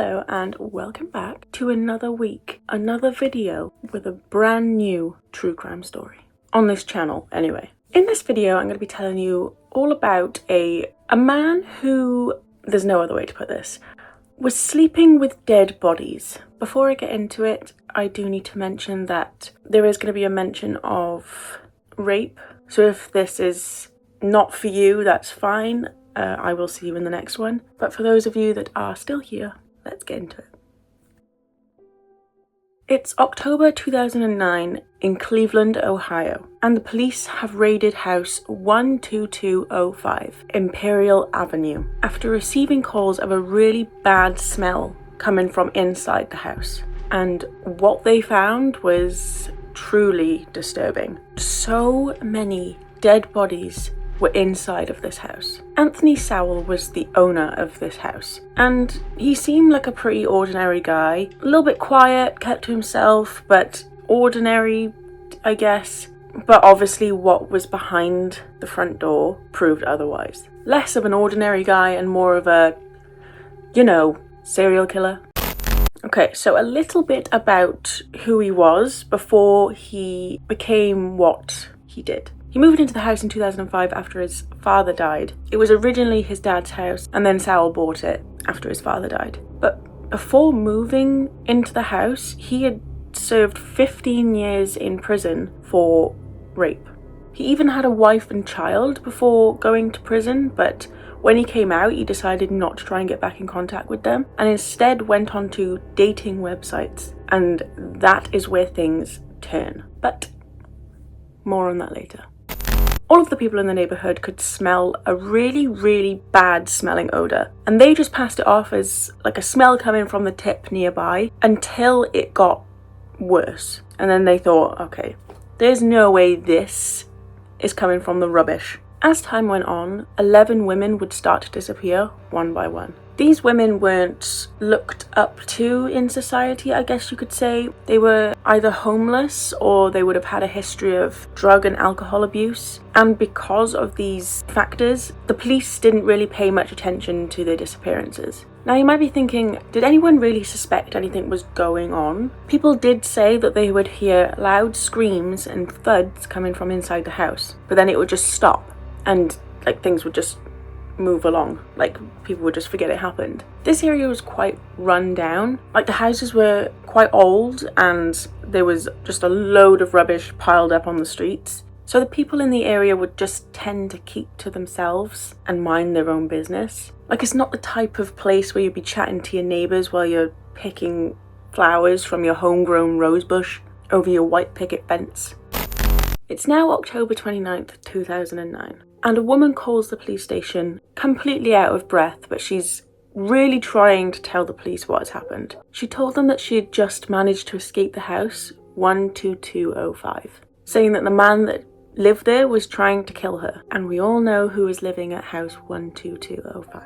Hello and welcome back to another week, another video with a brand new true crime story. On this channel, anyway. In this video, I'm going to be telling you all about a man who, there's no other way to put this, was sleeping with dead bodies. Before I get into it, I do need to mention that there is going to be a mention of rape. So if this is not for you, that's fine. I will see you in the next one. But for those of you that are still here, let's get into it. It's October 2009 in Cleveland, Ohio, and the police have raided house 12205 Imperial Avenue after receiving calls of a really bad smell coming from inside the house. And what they found was truly disturbing. So many dead bodies were inside of this house. Anthony Sowell was the owner of this house, and he seemed like a pretty ordinary guy. A little bit quiet, kept to himself, but ordinary, I guess. But obviously what was behind the front door proved otherwise. Less of an ordinary guy and more of a, serial killer. Okay, so a little bit about who he was before he became what he did. He moved into the house in 2005 after his father died. It was originally his dad's house, and then Sowell bought it after his father died. But before moving into the house, he had served 15 years in prison for rape. He even had a wife and child before going to prison, but when he came out, he decided not to try and get back in contact with them, and instead went on to dating websites. And that is where things turn. But more on that later. All of the people in the neighbourhood could smell a really, really bad smelling odour, and they just passed it off as like a smell coming from the tip nearby until it got worse. And then they thought, okay, there's no way this is coming from the rubbish. As time went on, 11 women would start to disappear one by one. These women weren't looked up to in society, I guess you could say. They were either homeless or they would have had a history of drug and alcohol abuse. And because of these factors, the police didn't really pay much attention to their disappearances. Now you might be thinking, did anyone really suspect anything was going on? People did say that they would hear loud screams and thuds coming from inside the house, but then it would just stop and things would just move along, people would just forget it happened. This area was quite run down, the houses were quite old and there was just a load of rubbish piled up on the streets. So the people in the area would just tend to keep to themselves and mind their own business. It's not the type of place where you'd be chatting to your neighbours while you're picking flowers from your homegrown rose bush over your white picket fence. It's now October 29th, 2009. And a woman calls the police station completely out of breath, but she's really trying to tell the police what has happened. She told them that she had just managed to escape the house 12205, saying that the man that lived there was trying to kill her, and we all know who is living at house 12205.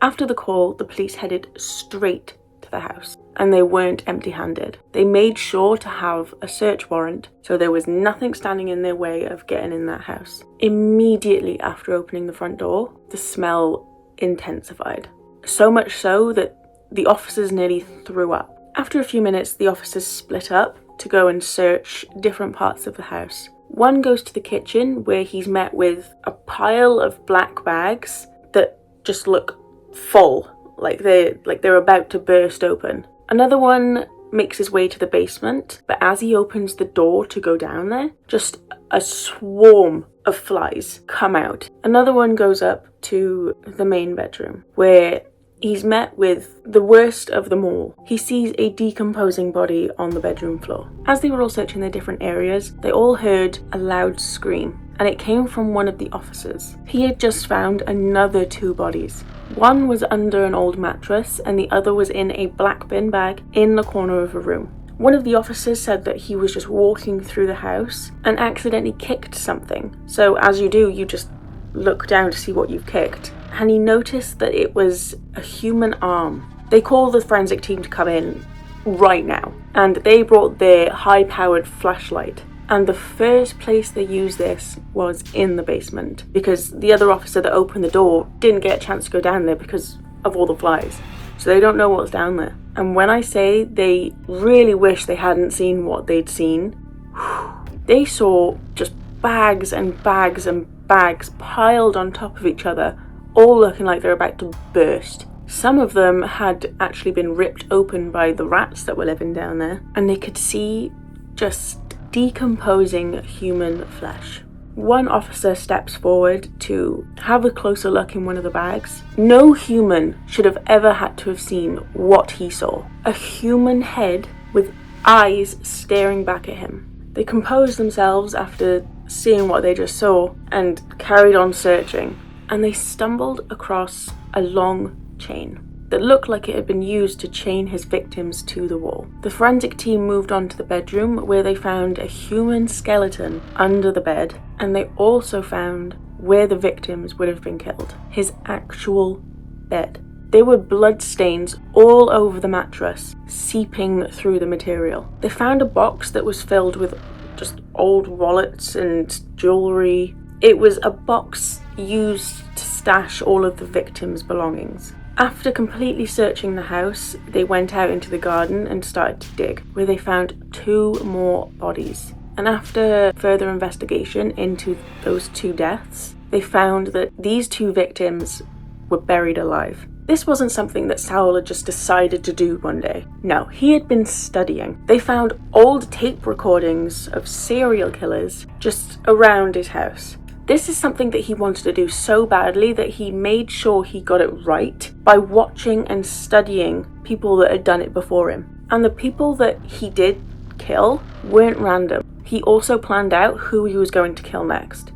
After the call, the police headed straight to the house, and they weren't empty-handed. They made sure to have a search warrant, so there was nothing standing in their way of getting in that house. Immediately after opening the front door, the smell intensified. So much so that the officers nearly threw up. After a few minutes, the officers split up to go and search different parts of the house. One goes to the kitchen, where he's met with a pile of black bags that just look full, like they're about to burst open. Another one makes his way to the basement, but as he opens the door to go down there, just a swarm of flies come out. Another one goes up to the main bedroom, where he's met with the worst of them all. He sees a decomposing body on the bedroom floor. As they were all searching their different areas, they all heard a loud scream, and it came from one of the officers. He had just found another 2 bodies. One was under an old mattress, and the other was in a black bin bag in the corner of a room. One of the officers said that he was just walking through the house and accidentally kicked something. So as you do, you just look down to see what you've kicked. And he noticed that it was a human arm. They called the forensic team to come in right now, and they brought their high-powered flashlight. And the first place they used this was in the basement, because the other officer that opened the door didn't get a chance to go down there because of all the flies. so they don't know what's down there. And when I say they really wish they hadn't seen what they'd seen, they saw just bags and bags and bags piled on top of each other, all looking like they're about to burst. Some of them had actually been ripped open by the rats that were living down there, and they could see just decomposing human flesh. One officer steps forward to have a closer look in one of the bags. No human should have ever had to have seen what he saw. A human head with eyes staring back at him. They composed themselves after seeing what they just saw and carried on searching. And they stumbled across a long chain that looked like it had been used to chain his victims to the wall. The forensic team moved on to the bedroom, where they found a human skeleton under the bed, and they also found where the victims would have been killed. His actual bed. There were blood stains all over the mattress, seeping through the material. They found a box that was filled with just old wallets and jewellery. It was a box used to stash all of the victims' belongings. After completely searching the house, they went out into the garden and started to dig, where they found 2 more bodies. And after further investigation into those 2 deaths, they found that these 2 victims were buried alive. This wasn't something that Sowell had just decided to do one day. No, he had been studying. They found old tape recordings of serial killers just around his house. This is something that he wanted to do so badly that he made sure he got it right by watching and studying people that had done it before him. And the people that he did kill weren't random. He also planned out who he was going to kill next.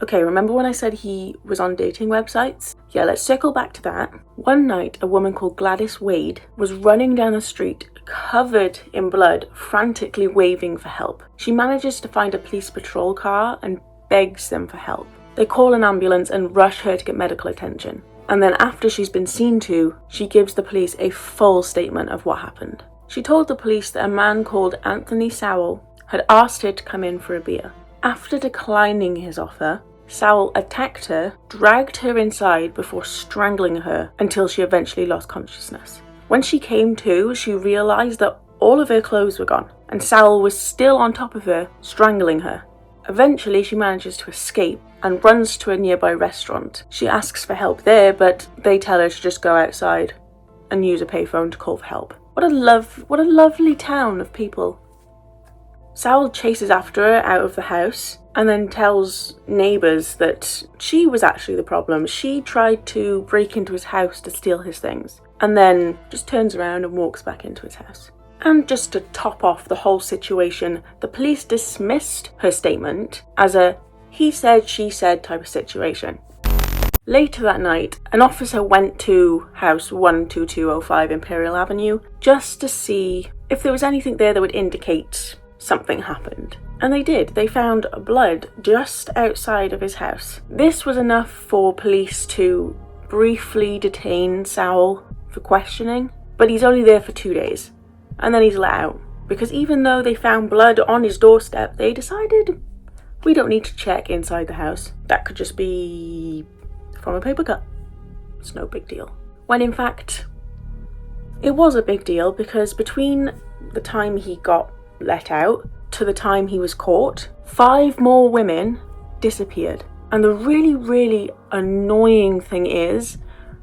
Okay, remember when I said he was on dating websites? Yeah, let's circle back to that. One night, a woman called Gladys Wade was running down the street, covered in blood, frantically waving for help. She manages to find a police patrol car and begs them for help. They call an ambulance and rush her to get medical attention. And then after she's been seen to, she gives the police a full statement of what happened. She told the police that a man called Anthony Sowell had asked her to come in for a beer. After declining his offer, Sowell attacked her, dragged her inside before strangling her until she eventually lost consciousness. When she came to, she realised that all of her clothes were gone, and Sowell was still on top of her, strangling her. Eventually, she manages to escape and runs to a nearby restaurant. She asks for help there, but they tell her to just go outside and use a payphone to call for help. What a lovely town of people. Sowell chases after her out of the house and then tells neighbours that she was actually the problem. She tried to break into his house to steal his things and then just turns around and walks back into his house. And just to top off the whole situation, the police dismissed her statement as a he said, she said type of situation. Later that night, an officer went to house 12205 Imperial Avenue just to see if there was anything there that would indicate something happened. And they did. They found blood just outside of his house. This was enough for police to briefly detain Sowell for questioning, but he's only there for 2 days. And then he's let out. Because even though they found blood on his doorstep, they decided we don't need to check inside the house. That could just be from a paper cut. It's no big deal. When in fact, it was a big deal, because between the time he got let out to the time he was caught, 5 more women disappeared. And the really annoying thing is,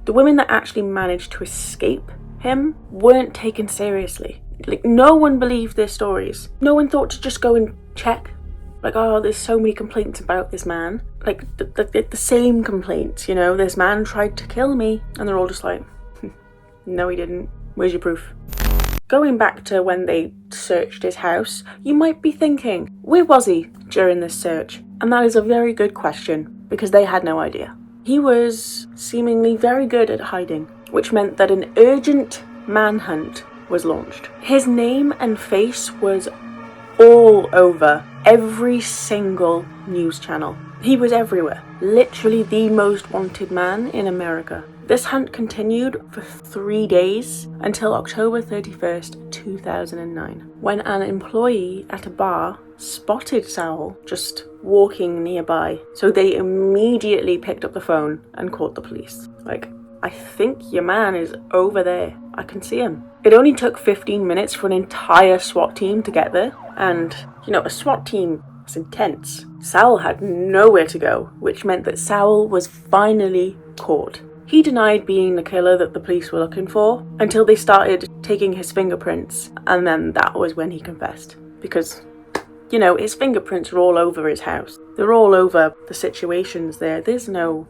the women that actually managed to escape him weren't taken seriously. Like, no one believed their stories. No one thought to just go and check. Like, oh, there's so many complaints about this man. Like, the same complaints, you know, this man tried to kill me. And they're all just like, no he didn't. Where's your proof? Going back to when they searched his house, you might be thinking, where was he during this search? And that is a very good question, because they had no idea. He was seemingly very good at hiding, which meant that an urgent manhunt was launched. His name and face was all over every single news channel. He was everywhere. Literally the most wanted man in America. This hunt continued for 3 days until October 31st, 2009, when an employee at a bar spotted Sowell just walking nearby. So they immediately picked up the phone and called the police. Like, I think your man is over there. I can see him. It only took 15 minutes for an entire SWAT team to get there. And, a SWAT team is intense. Sowell had nowhere to go, which meant that Sowell was finally caught. He denied being the killer that the police were looking for until they started taking his fingerprints, and then that was when he confessed. Because, his fingerprints are all over his house. They're all over the situations there. There's no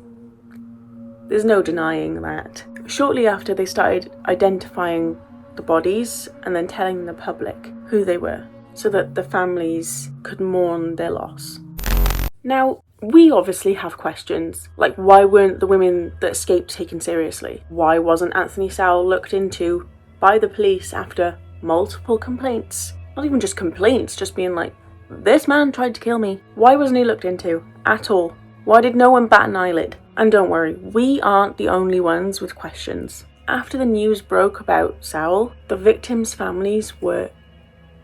denying that. Shortly after, they started identifying the bodies and then telling the public who they were so that the families could mourn their loss. Now, we obviously have questions, like why weren't the women that escaped taken seriously? Why wasn't Anthony Sowell looked into by the police after multiple complaints? Not even just complaints, just being like, this man tried to kill me. Why wasn't he looked into at all? Why did no one bat an eyelid? And don't worry, we aren't the only ones with questions. After the news broke about Sowell, the victims' families were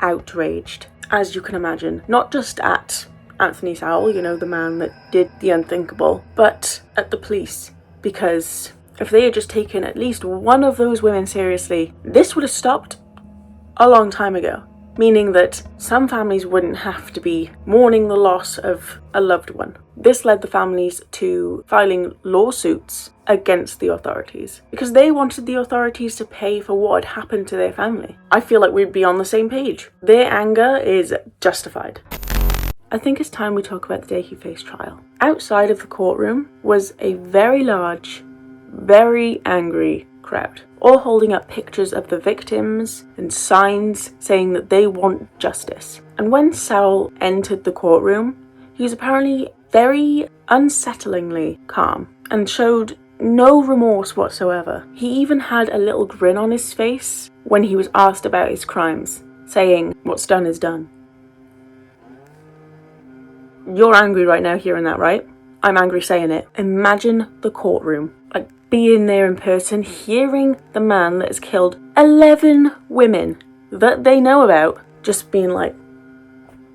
outraged, as you can imagine. Not just at Anthony Sowell, the man that did the unthinkable, but at the police. Because if they had just taken at least one of those women seriously, this would have stopped a long time ago. Meaning that some families wouldn't have to be mourning the loss of a loved one. This led the families to filing lawsuits against the authorities because they wanted the authorities to pay for what had happened to their family. I feel like we'd be on the same page. Their anger is justified. I think it's time we talk about the day he faced trial. Outside of the courtroom was a very large, very angry crowd, all holding up pictures of the victims and signs saying that they want justice. And when Sowell entered the courtroom, he was apparently very unsettlingly calm and showed no remorse whatsoever. He even had a little grin on his face when he was asked about his crimes, saying, "What's done is done." You're angry right now hearing that, right? I'm angry saying it. Imagine the courtroom. Being there in person, hearing the man that has killed 11 women that they know about, just being like,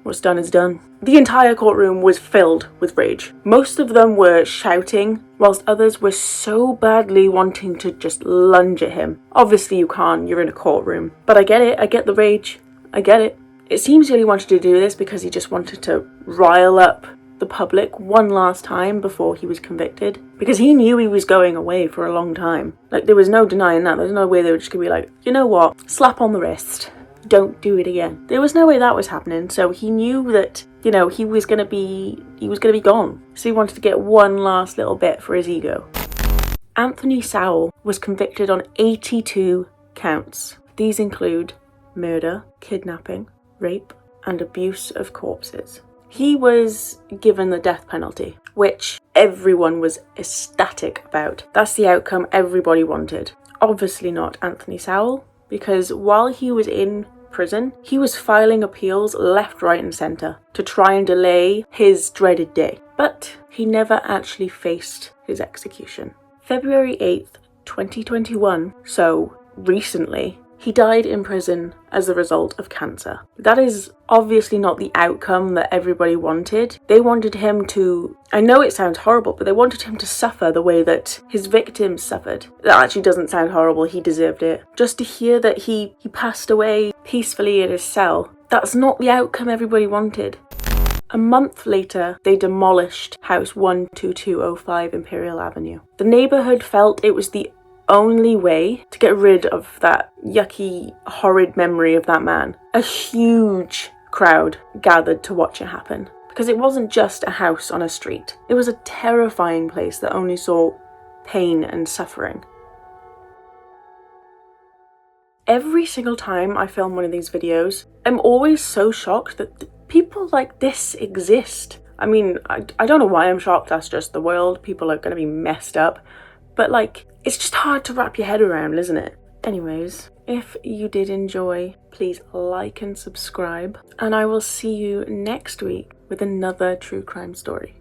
what's done is done. The entire courtroom was filled with rage. Most of them were shouting, whilst others were so badly wanting to just lunge at him. Obviously you can't, you're in a courtroom. But I get it, I get the rage, I get it. It seems he only wanted to do this because he just wanted to rile up the public one last time before he was convicted, because he knew he was going away for a long time. There was no denying that. There's no way they were just gonna be like, you know what, slap on the wrist, don't do it again. There was no way that was happening. So he knew that, he was gonna be gone. So he wanted to get one last little bit for his ego. Anthony Sowell was convicted on 82 counts. These include murder, kidnapping, rape, and abuse of corpses. He was given the death penalty, which everyone was ecstatic about. That's the outcome everybody wanted. Obviously not Anthony Sowell, because while he was in prison, he was filing appeals left, right and centre to try and delay his dreaded day. But he never actually faced his execution. February 8th, 2021, so recently, he died in prison as a result of cancer. That is obviously not the outcome that everybody wanted. They wanted him to, I know it sounds horrible, but they wanted him to suffer the way that his victims suffered. That actually doesn't sound horrible, he deserved it. Just to hear that he passed away peacefully in his cell, that's not the outcome everybody wanted. A month later, they demolished House 12205 Imperial Avenue. The neighbourhood felt it was the only way to get rid of that yucky, horrid memory of that man. A huge crowd gathered to watch it happen, because it wasn't just a house on a street. It was a terrifying place that only saw pain and suffering. Every single time I film one of these videos, I'm always so shocked that people like this exist. I mean, I don't know why I'm shocked, that's just the world. People are going to be messed up. But it's just hard to wrap your head around, isn't it? Anyways, if you did enjoy, please like and subscribe. And I will see you next week with another true crime story.